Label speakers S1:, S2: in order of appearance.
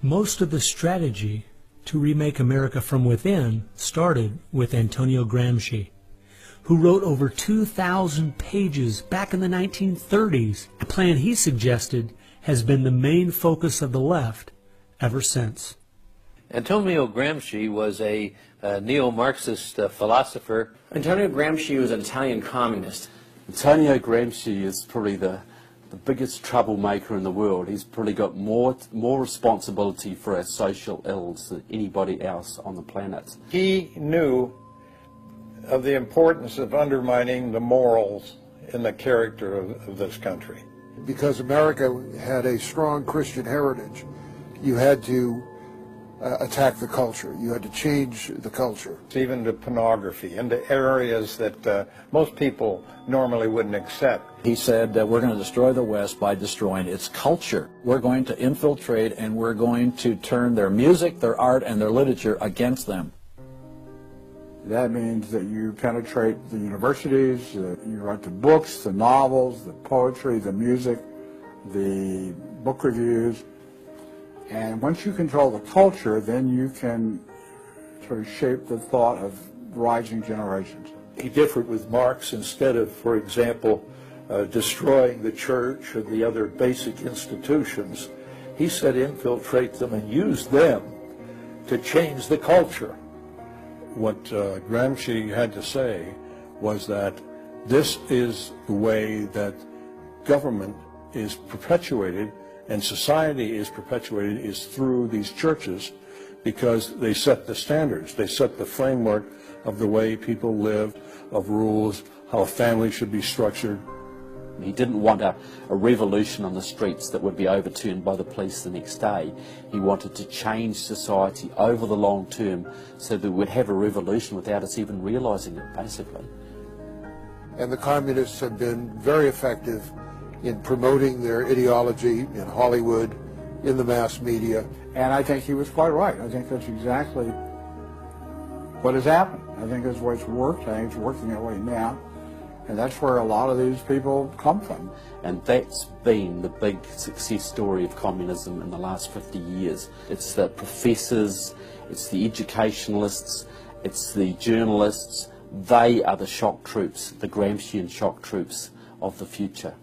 S1: Most of the strategy to remake America from within started with Antonio Gramsci, who wrote over 2,000 pages back in the 1930s. A plan he suggested has been the main focus of the left ever since.
S2: Antonio Gramsci was a neo-Marxist philosopher.
S3: Antonio Gramsci was an Italian communist.
S4: Antonio Gramsci is probably the biggest troublemaker in the world. He's probably got more responsibility for our social ills than anybody else on the planet.
S5: He knew of the importance of undermining the morals in the character of this country.
S6: Because America had a strong Christian heritage, you had to attack the culture. You had to change the culture.
S5: Even to pornography, into areas that most people normally wouldn't accept.
S7: He said that we're going to destroy the West by destroying its culture. We're going to infiltrate and we're going to turn their music, their art, and their literature against them.
S8: That means that you penetrate the universities, you write the books, the novels, the poetry, the music, the book reviews. And once you control the culture, then you can sort of shape the thought of rising generations.
S5: He differed with Marx. Instead of, for example, destroying the church or the other basic institutions, he said infiltrate them and use them to change the culture. What Gramsci had to say was that this is the way that government is perpetuated and society is perpetuated is through these churches, because they set the standards, they set the framework of the way people live, of rules, how a family should be structured.
S4: He didn't want a revolution on the streets that would be overturned by the police the next day. He wanted to change society over the long term so that we'd have a revolution without us even realizing it, basically.
S6: And the communists have been very effective in promoting their ideology in Hollywood, in the mass media.
S8: And I think he was quite right. I think that's exactly what has happened. I think that's the way it's worked. I think it's working that way now. And that's where a lot of these people come from.
S4: And that's been the big success story of communism in the last 50 years. It's the professors, it's the educationalists, it's the journalists. They are the shock troops, the Gramscian shock troops of the future.